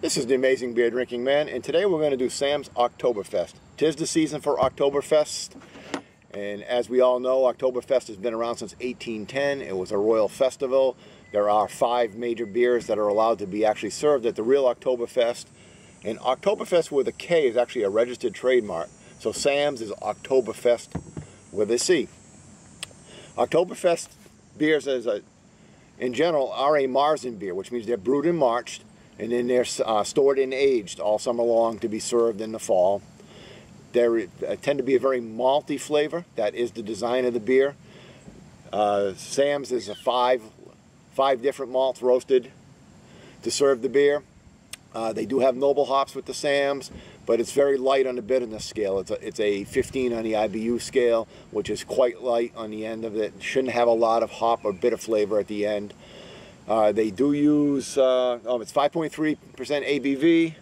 This is the Amazing Beer Drinking Man, and today we're going to do Sam's Octoberfest. 'Tis the season for Octoberfest, and as we all know, Octoberfest has been around since 1810. It was a royal festival. There are 5 major beers that are allowed to be actually served at the real Octoberfest, and Octoberfest with a K is actually a registered trademark. So Sam's is Octoberfest with a C. Oktoberfest beers, in general, are a Marzen beer, which means they're brewed and marched, and then they're stored and aged all summer long to be served in the fall. They tend to be a very malty flavor. That is the design of the beer. Sam's is a five different malts roasted to serve the beer. They do have noble hops with the Sam's, but it's very light on the bitterness scale. It's a 15 on the IBU scale, which is quite light on the end of it. Shouldn't have a lot of hop or bitter flavor at the end. They do use, it's 5.3% ABV,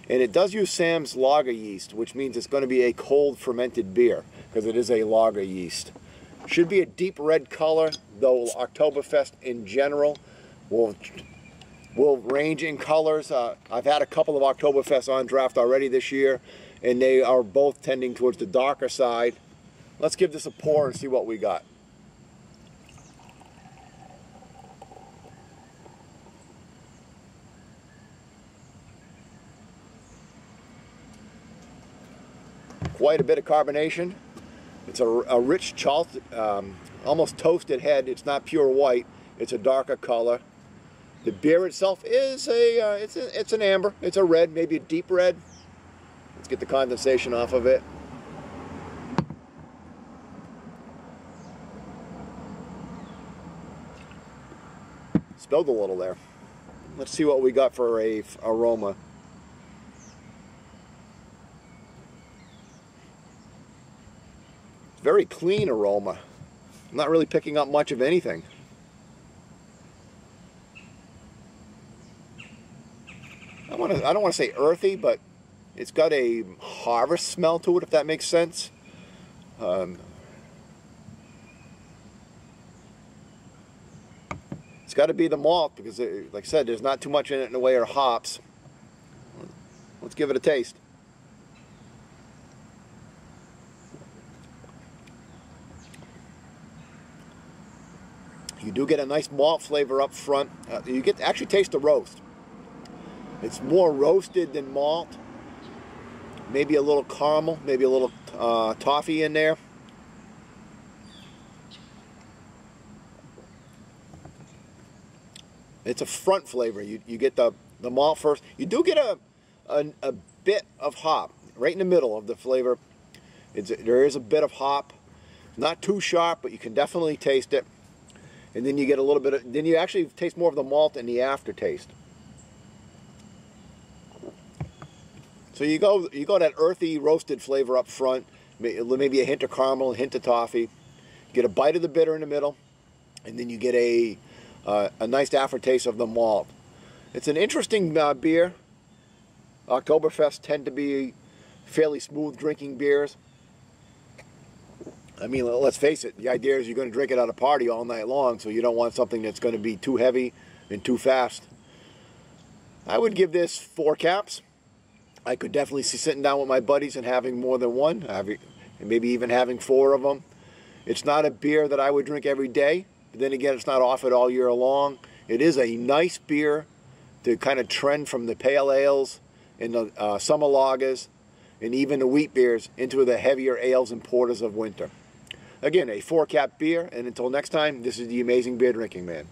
and it does use Sam's lager yeast, which means it's going to be a cold fermented beer, because it is a lager yeast. Should be a deep red color, though Oktoberfest in general will range in colors. I've had a couple of Oktoberfest on draft already this year, and they are both tending towards the darker side. Let's give this a pour and see what we got. Quite a bit of carbonation. It's a rich, almost toasted head. It's not pure white. It's a darker color. The beer itself is it's an amber. It's a red, maybe a deep red. Let's get the condensation off of it. Spilled a little there. Let's see what we got for a aroma. Very clean aroma. I'm not really picking up much of anything. I don't want to say earthy, but it's got a harvest smell to it, if that makes sense. It's got to be the malt, because like I said, there's not too much in it in the way of hops. Let's give it a taste. You do get a nice malt flavor up front. You get to actually taste the roast. It's more roasted than malt. Maybe a little caramel, maybe a little toffee in there. It's a front flavor. You get the malt first. You do get a bit of hop right in the middle of the flavor. There is a bit of hop. Not too sharp, but you can definitely taste it. And then you get a little bit of, then you actually taste more of the malt in the aftertaste. So you go that earthy roasted flavor up front, maybe a hint of caramel, a hint of toffee. Get a bite of the bitter in the middle, and then you get a nice aftertaste of the malt. It's an interesting beer. Oktoberfest tend to be fairly smooth drinking beers. I mean, let's face it, the idea is you're going to drink it at a party all night long, so you don't want something that's going to be too heavy and too fast. I would give this 4 caps. I could definitely see sitting down with my buddies and having more than one, and maybe even having 4 of them. It's not a beer that I would drink every day, but then again, it's not offered all year long. It is a nice beer to kind of trend from the pale ales and the summer lagers and even the wheat beers into the heavier ales and porters of winter. Again, a 4 cap beer, and until next time, this is the Amazing Beer Drinking Man.